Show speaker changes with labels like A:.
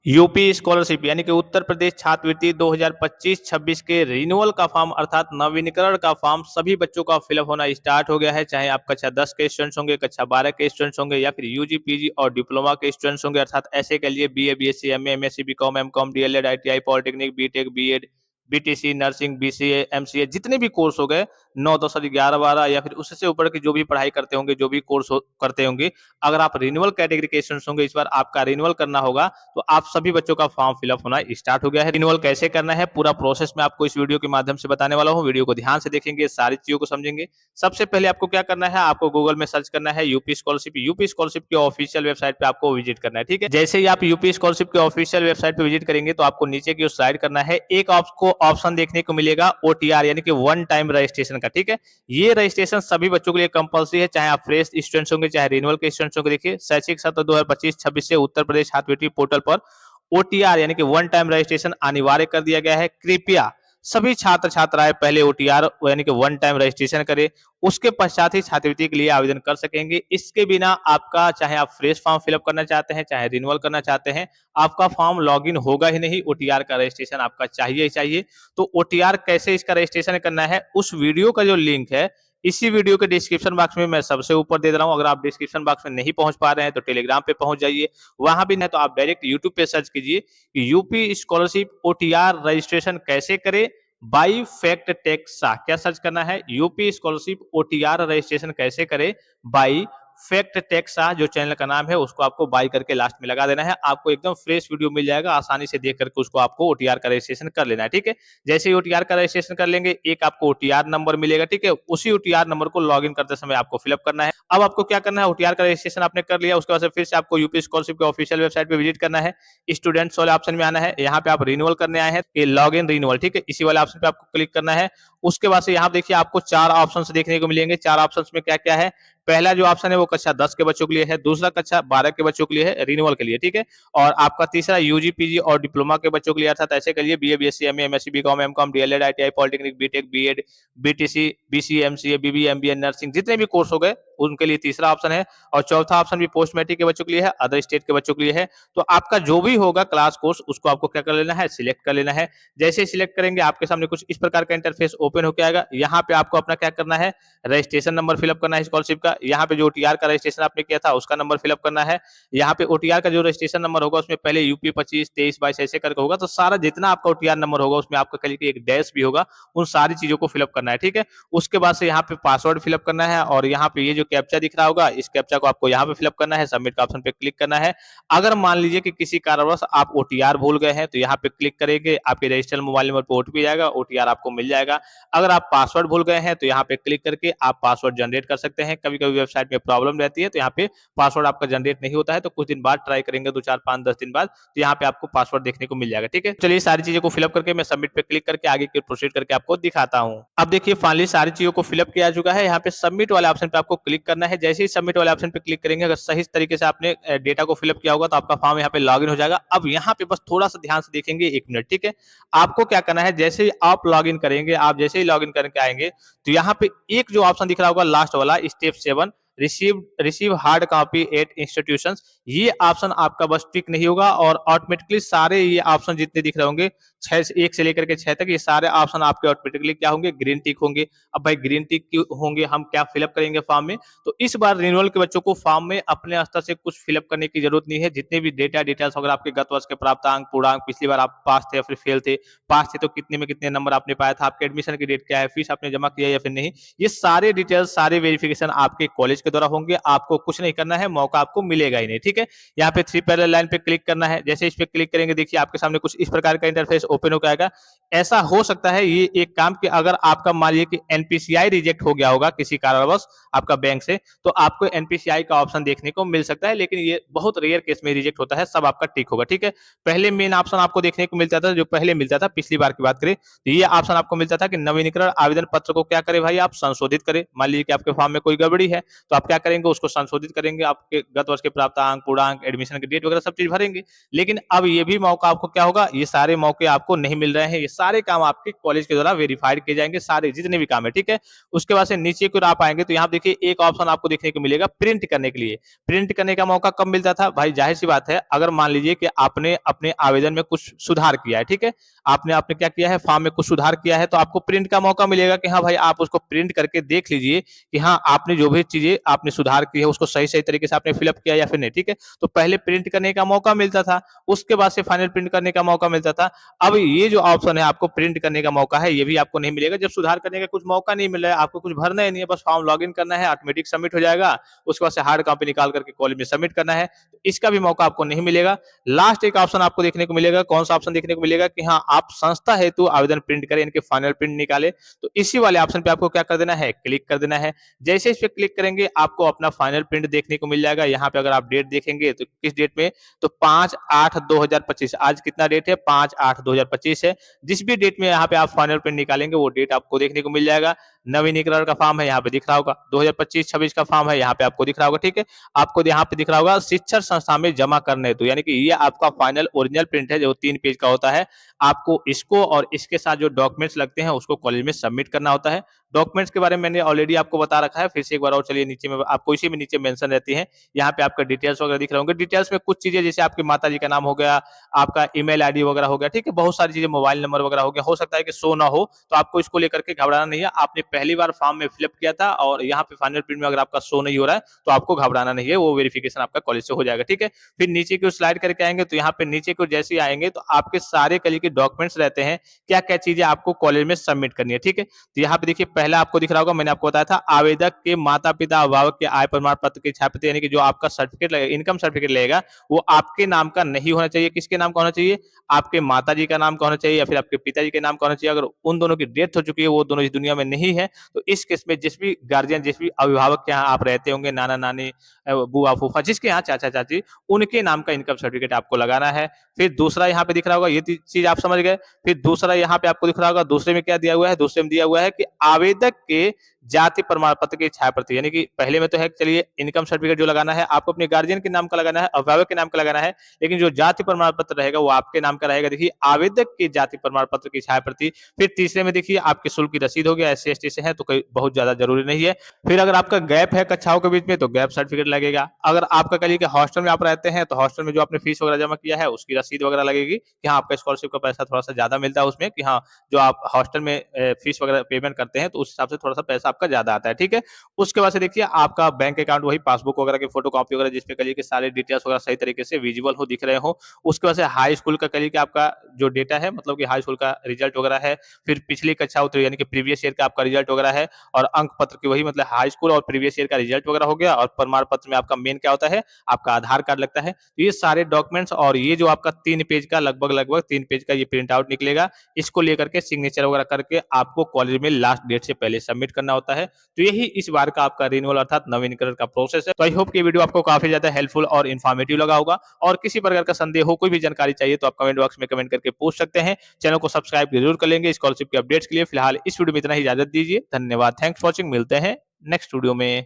A: UP scholarship यानी कि उत्तर प्रदेश छात्रवृत्ति 2025-26 के रिन्यूअल का फॉर्म अर्थात नवीनीकरण का फॉर्म सभी बच्चों का फिलअप होना स्टार्ट हो गया है। चाहे आप कक्षा 10 के स्टूडेंट्स होंगे, कक्षा 12 के स्टूडेंट्स होंगे या फिर यूजी पीजी और डिप्लोमा के स्टूडेंट्स होंगे, अर्थात ऐसे के लिए BA BSc MA MSc BCom MCom DElEd ITI polytechnic BTech BEd BTC nursing BCA MCA जितने भी कोर्स हो गए 9 10 और 11 12 या फिर उससे ऊपर की जो भी पढ़ाई करते होंगे, जो भी कोर्स करते होंगे, अगर आप रिन्यूअल कैटेगरी के स्टूडेंट्स होंगे, इस बार आपका रिन्यूअल करना होगा, तो आप सभी बच्चों का फॉर्म फिलअप होना स्टार्ट हो गया है। रिन्यूअल कैसे करना है पूरा प्रोसेस मैं आपको इस वीडियो के माध्यम से बताने वाला हूँ। वीडियो को ध्यान से देखेंगे, सारी चीजों को समझेंगे। सबसे पहले आपको क्या करना है, आपको गूगल में सर्च करना है यूपी स्कॉलरशिप। यूपी स्कॉलरशिप की ऑफिशियल वेबसाइट पे आपको विजिट करना है, ठीक है। जैसे ही आप यूपी स्कॉलरशिप की ऑफिशियल वेबसाइट पे विजिट करेंगे तो आपको नीचे की स्लाइड करना है। एक आपको ऑप्शन देखने को मिलेगा ओटीआर यानी कि वन टाइम रजिस्ट्रेशन का, ठीक है। ये रजिस्ट्रेशन सभी बच्चों के लिए कंपलसरी है, चाहे आप फ्रेश स्टूडेंट्स होंगे चाहे रिन्यूअल के स्टूडेंट्स होंगे। देखिए शैक्षिक सत्र 2025-26 से उत्तर प्रदेश छात्रवृत्ति पोर्टल पर ओटीआर यानी कि वन टाइम रजिस्ट्रेशन अनिवार्य कर दिया गया है। कृपया सभी छात्र छात्राएं पहले ओटीआर यानी कि वन टाइम रजिस्ट्रेशन करें, उसके पश्चात ही छात्रवृत्ति के लिए आवेदन कर सकेंगे। इसके बिना आपका चाहे आप फ्रेश फॉर्म फिलअप करना चाहते हैं चाहे रिन्यूअल करना चाहते हैं, आपका फॉर्म लॉगिन होगा ही नहीं। ओटीआर का रजिस्ट्रेशन आपका चाहिए ही चाहिए। तो ओटीआर कैसे इसका रजिस्ट्रेशन करना है, उस वीडियो का जो लिंक है इसी वीडियो के डिस्क्रिप्शन बॉक्स में मैं सबसे ऊपर दे रहा हूं। अगर आप डिस्क्रिप्शन बॉक्स में नहीं पहुंच पा रहे हैं तो टेलीग्राम पे पहुंच जाइए, वहां भी नहीं तो आप डायरेक्ट यूट्यूब पे सर्च कीजिए कि यूपी स्कॉलरशिप ओटीआर रजिस्ट्रेशन कैसे करें बाई फैक्ट टेक्सा। क्या सर्च करना है, यूपी स्कॉलरशिप ओटीआर रजिस्ट्रेशन कैसे करें बाई फैक्ट टेक्सा, जो चैनल का नाम है उसको आपको बाई करके लास्ट में लगा देना है। आपको एकदम फ्रेश वीडियो मिल जाएगा, आसानी से देख करके उसको आपको ओटीआर का रजिस्ट्रेशन कर लेना है, ठीक है। जैसे ही ओटीआर का रजिस्ट्रेशन कर लेंगे एक आपको ओटीआर नंबर मिलेगा, ठीक है। उसी ओटीआर नंबर को लॉगिन करते समय आपको फिलअप करना है। अब आपको क्या करना है, ओटीआर का रजिस्ट्रेशन आपने कर लिया, उसके बाद से फिर से आपको यूपी स्कॉलरशिप के ऑफिशियल वेबसाइट पे विजिट करना है। स्टूडेंट्स वाले ऑप्शन में आना है, यहाँ पे आप रिन्यूअल करने आए हैं, ये लॉग इन रिन्यूअल, ठीक है। इसी वाले ऑप्शन पे आपको क्लिक करना है। उसके बाद से यहाँ देखिए आपको 4 ऑप्शंस देखने को मिलेंगे। 4 ऑप्शंस में क्या-क्या है, पहला जो ऑप्शन है वो कक्षा 10 के बच्चों के लिए है, दूसरा कक्षा 12 के बच्चों के लिए है रिन्यूअल के लिए, ठीक है। और आपका तीसरा यूजी पीजी और डिप्लोमा के बच्चों के लिए, अर्थात ऐसे के लिए BA BSc MA MSc BCom MCom DElEd ITI polytechnic BTech BEd BTC BCA MCA BB MBA nursing जितने भी कोर्स हो गए उनके लिए तीसरा ऑप्शन है। और चौथा ऑप्शन भी पोस्ट मैट्रिक के बच्चों के लिए है, अदर स्टेट के बच्चों के लिए है। तो आपका जो भी होगा क्लास कोर्स उसको आपको क्या कर लेना है, सिलेक्ट कर लेना है। जैसे सिलेक्ट करेंगे आपके सामने कुछ इस प्रकार का इंटरफेस ओपन होकर आएगा। यहाँ पे आपको अपना क्या करना है, रजिस्ट्रेशन नंबर फिलअप करना है स्कॉलरशिप का। यहाँ पे जो ओटीआर का रजिस्ट्रेशन आपने किया था उसका नंबर फिलअप करना है। यहाँ पे ओटीआर का जो रजिस्ट्रेशन नंबर होगा उसमें पहले यूपी 25 23 22 ऐसे करके होगा, तो सारा जितना आपका ओटीआर नंबर होगा उसमें आपका कल एक डैश भी होगा, उन सारी चीजों को फिलअप करना है, ठीक है। उसके बाद से यहाँ पे पासवर्ड फिलअप करना है और यहाँ पे ये जो कैप्चा दिख रहा होगा इस कैप्चा को आपको यहाँ पे फिलअप करना है, सबमिट का ऑप्शन पे क्लिक करना है। अगर मान लीजिए कि किसी कारणवश आप ओटीआर भूल गए हैं तो यहाँ पे क्लिक करेंगे, आपके रजिस्टर्ड मोबाइल नंबर पे ओटीपी जाएगा, ओटीआर आपको मिल जाएगा। अगर आप पासवर्ड भूल गए हैं तो यहाँ पे क्लिक करके आप पासवर्ड जनरेट कर सकते हैं। कभी कभी वेबसाइट में प्रॉब्लम रहती है तो यहाँ पे पासवर्ड आपका जनरेट नहीं होता है, तो कुछ दिन बाद ट्राई करेंगे, 2 4 5 10 दिन बाद, तो यहाँ पे आपको पासवर्ड देखने को मिल जाएगा, ठीक है। चलिए सारी चीजों को फिलअप करके मैं सबमिट पे क्लिक करके आगे की प्रोसीड करके आपको दिखाता हूँ। अब देखिए फाइनली सारी चीजों को फिलअप किया चुका है। यहाँ पे सबमिट वाले ऑप्शन पे आपको क्लिक करना है। जैसे ही सबमिट वाले ऑप्शन पे क्लिक करेंगे, अगर सही तरीके से आपने डेटा को फिलअप किया होगा तो आपका फॉर्म यहाँ पे लॉगिन हो जाएगा। अब यहाँ पे बस थोड़ा सा ध्यान से देखेंगे, 1 मिनट, ठीक है। आपको क्या करना है, जैसे ही आप लॉगिन करेंगे, आप जैसे ही लॉगिन करके आएंगे तो यहाँ पे एक जो ऑप्शन दिख रहा होगा लास्ट वाला step 7 receive hard copy eight institutions, ये ऑप्शन आपका बस टिक नहीं होगा और ऑटोमेटिकली सारे ये ऑप्शन जितने दिख रहे होंगे 1 से लेकर के 6 तक, ये सारे ऑप्शन आपके ऑटोमेटिकली क्या होंगे, ग्रीन टिक होंगे। अब भाई ग्रीन टिक क्यों होंगे, हम क्या फिलअप करेंगे फॉर्म में, तो इस बार रिन्यूअल के बच्चों को फॉर्म में अपने स्तर से कुछ फिलअप करने की जरूरत नहीं है। जितने भी डेटा डिटेल्स अगर आपके गत वर्ष के प्राप्तांक पूर्णांक, पिछली बार आप पास थे या फिर फेल थे, पास थे तो कितने में कितने नंबर आपने पाया था, आपके एडमिशन की डेट क्या है, फीस आपने जमा किया या फिर नहीं, ये सारे डिटेल्स सारे वेरिफिकेशन आपके कॉलेज के द्वारा होंगे। आपको कुछ नहीं करना है, मौका आपको मिलेगा ही नहीं, ठीक है। यहाँ पे 3 पैरेलल लाइन पे क्लिक करना है। जैसे इस पे क्लिक करेंगे देखिए आपके सामने कुछ इस प्रकार का इंटरफेस ओपन होकर आएगा। ऐसा हो सकता है ये एक काम कि अगर आपका मान लीजिए कि एनपीसीआई रिजेक्ट हो गया होगा किसी कारणवश आपका बैंक से, तो आपको एनपीसीआई का ऑप्शन देखने को मिल सकता है, लेकिन ये बहुत रेयर केस में रिजेक्ट होता है, सब आपका टिक होगा, ठीक है। पहले मेन ऑप्शन आपको देखने को मिलता था, जो पहले मिलता था पिछली बार की बात करें तो ये ऑप्शन आपको मिलता था कि नवीनीकरण आवेदन पत्र को क्या करें भाई, आप संशोधित करें। मान लीजिए कि आपके फॉर्म में कोई गड़बड़ी है तो आप क्या करेंगे, उसको संशोधित करेंगे, आपके गत वर्ष के प्राप्तांक, पूर्णांक, एडमिशन की डेट वगैरह सब चीज़ भरेंगे। लेकिन अब ये भी मौका आपको क्या होगा, ये सारे मौके आपको नहीं मिल रहे हैं, ये सारे काम आपके कॉलेज के द्वारा वेरिफाइड किए जाएँगे, सारे जितने भी काम है, ठीक है? उसके बाद से नीचे की ओर आप आएँगे तो यहाँ देखिए एक ऑप्शन आपको देखने को मिलेगा प्रिंट करने के लिए। प्रिंट करने का मौका कब मिलता था? भाई ज़ाहिर-सी बात है, अगर मान लीजिए कि आपने अपने आवेदन में कुछ सुधार किया है, ठीक है? आपने आपने क्या किया है, फॉर्म में कुछ सुधार किया है, तो आपको प्रिंट का मौका मिलेगा कि हाँ भाई, आप उसको प्रिंट करके देख लीजिए कि हाँ, आपने जो भी चीज़ें आपने सुधार की है, उसको सही-सही तरीके से आपने फिल अप किया या फिर नहीं, ठीक है? तो पहले प्रिंट करने का मौका मिलता था, उसके बाद से फाइनल प्रिंट करने का मौका मिलता था। अब ये जो ऑप्शन है, आपको प्रिंट करने का मौका है, ये भी आपको नहीं मिलेगा। जब सुधार करने का कुछ मौका नहीं मिल रहा है, आपको कुछ भरना ही नहीं है, बस फॉर्म लॉगिन करना है, ऑटोमेटिक सबमिट हो जाएगा, उसके बाद से हार्ड कॉपी निकाल करके कॉलेज में सबमिट करना है, तो इसका भी मौका आपको नहीं मिलेगा। लास्ट एक ऑप्शन आपको देखने को मिलेगा, कौन-सा ऑप्शन देखने को मिलेगा कि हाँ, आप संस्था हेतु आवेदन प्रिंट करें, इनके फाइनल प्रिंट निकालें, तो इसी वाले ऑप्शन पे आपको क्या कर देना है, क्लिक कर देना है। जैसे इस पे क्लिक करेंगे, आपको अपना फाइनल प्रिंट देखने को मिल जाएगा। यहाँ पे अगर आप डेट देखेंगे, तो किस डेट में, तो 5/8/2025, आज कितना डेट है, 5/8/2025 है। जिस भी डेट में यहाँ पे आप फाइनल प्रिंट निकालेंगे, वो डेट आपको देखने को मिल जाएगा। नवीनीकरण का फॉर्म है, यहाँ पे दिख रहा होगा, 2025-26 का फॉर्म है, यहाँ पे आपको दिख रहा होगा, ठीक है? आपको यहाँ पे दिख रहा होगा शिक्षण संस्था में जमा करने हेतु, यानी कि ये आपका फाइनल ओरिजिनल प्रिंट है, जो 3 पेज का होता है। आपको इसको और इसके साथ जो डॉक्यूमेंट्स लगते हैं, उसको कॉलेज में सबमिट करना होता है। डॉक्यूमेंट्स के बारे में मैंने ऑलरेडी आपको बता रखा है, फिर से एक बार और चलिए, नीचे में आपको इसी में नीचे मेंशन रहती है। यहाँ पे आपका डिटेल्स वगैरह दिख रहे होंगे। डिटेल्स में कुछ चीज़ें, जैसे आपकी माताजी का नाम हो गया, आपका ईमेल आईडी वगैरह हो गया, ठीक है? बहुत सारी चीज़ें, मोबाइल नंबर वगैरह हो गया। हो सकता है कि शो ना हो, तो आपको इसको लेकर के घबराना नहीं है। आपने पहली बार फॉर्म में फिल अप किया था और यहाँ पे फाइनल प्रिंट में अगर आपका शो नहीं हो रहा है, तो आपको घबराना नहीं है, वो वेरिफिकेशन आपका कॉलेज से हो जाएगा, ठीक है? फिर नीचे की ओर स्लाइड करके आएँगे, तो यहाँ पे नीचे की ओर जैसे ही आएँगे, तो आपके सारे कॉलेज के डॉक्यूमेंट्स रहते हैं, क्या-क्या चीज़ें आपको कॉलेज में सबमिट करनी है, ठीक है? तो यहाँ पे देखिए, पहला आपको दिख रहा होगा, मैंने आपको बताया था, आवेदक के माता-पिता, अभिभावक के आय प्रमाण पत्र की छायाप्रति, यानी कि जो आपका सर्टिफिकेट लगेगा, इनकम सर्टिफिकेट लगेगा, वो आपके नाम का नहीं होना चाहिए। किसके नाम का होना चाहिए? आपके माताजी का नाम का होना चाहिए या फिर आपके पिताजी के नाम का होना चाहिए। अगर उन दोनों की डेथ हो चुकी है, वो दोनों इस दुनिया में नहीं है, तो इस केस में जिस भी गार्जियन, जिस भी अभिभावक के यहाँ आप रहते होंगे, नाना-नानी, बुआ-फूफा, जिसके यहाँ चाचा-चाची, उनके नाम का इनकम सर्टिफिकेट आपको लगाना है। फिर दूसरा यहाँ पे दिख रहा होगा, ये चीज़ आप समझ गए। फिर दूसरा यहाँ पे आपको दिख रहा होगा, दूसरे में क्या दिया हुआ है? दूसरे में दिया हुआ है कि आवेदक के जाति प्रमाण पत्र की छायाप्रति, यानी कि पहले में तो है, चलिए इनकम सर्टिफिकेट जो लगाना है, आपको अपने गार्जियन के नाम का लगाना है, अभिभावक के नाम का लगाना है, लेकिन जो जाति प्रमाण पत्र रहेगा, वो आपके नाम का रहेगा। देखिए, आवेदक के जाति प्रमाण पत्र की छायाप्रति। फिर तीसरे में देखिए, आपकी शुल्क की रसीद हो गया, SC/ST से है तो कोई बहुत ज़्यादा ज़रूरी नहीं है। फिर अगर आपका गैप है कक्षाओं के बीच में, तो गैप सर्टिफिकेट लगेगा। अगर आपका कहिए कि हॉस्टल में आप रहते हैं, तो हॉस्टल में जो आपने फीस वगैरह जमा किया है, उसकी रसीद वगैरह लगेगी कि हाँ, आपका स्कॉलरशिप का पैसा थोड़ा-सा ज़्यादा मिलता है उसमें, कि हाँ, जो आप हॉस्टल में फीस वगैरह पेमेंट करते हैं, तो उस हिसाब से थोड़ा-सा पैसा आपका ज़्यादा आता है, ठीक है? उसके बाद से देखिए, आपका बैंक अकाउंट, वही पासबुक वगैरह की फोटोकॉपी वगैरह, जिसपे कहिए कि सारे डिटेल्स वगैरह सही तरीके से विजिबल हो, दिख रहे हो। उसके बाद से हाई स्कूल का कहिए कि आपका जो डेटा है, मतलब कि हाई स्कूल का रिजल्ट वगैरह है, फिर पिछली कक्षा उत्तरी, यानी कि प्रीवियस ईयर का आपका रिजल्ट वगैरह है, और अंक पत्र की, वही मतलब हाई स्कूल और प्रीवियस ईयर का रिजल्ट वगैरह हो गया, और प्रमाण पत्र में आपका मेन क्या होता है, आपका आधार कार्ड लगता है। तो ये सारे डॉक्यूमेंट्स, और ये जो आपका 3 पेज का, लगभग 3 पेज का ये प्रिंट आउट निकलेगा, इसको लेकर के सिग्नेचर वगैरह करके आपको कॉलेज में लास्ट डेट से पहले सबमिट करना होता है। तो यही इस बार का आपका रिन्यूअल अर्थात नवीनीकरण का प्रोसेस है। तो आई होप कि वीडियो आपको काफी ज्यादा हेल्पफुल और इन्फॉर्मेटिव लगा होगा, और किसी प्रकार का संदेह हो, कोई भी जानकारी चाहिए, तो आप कमेंट बॉक्स में कमेंट करके पूछ सकते हैं। चैनल को सब्सक्राइब जरूर कर लेंगे स्कॉलरशिप के अपडेट्स के लिए। फिलहाल इस वीडियो में इतना ही, इजाजत दीजिए, धन्यवाद, थैंक्स फॉर वॉचिंग, मिलते हैं नेक्स्ट वीडियो में।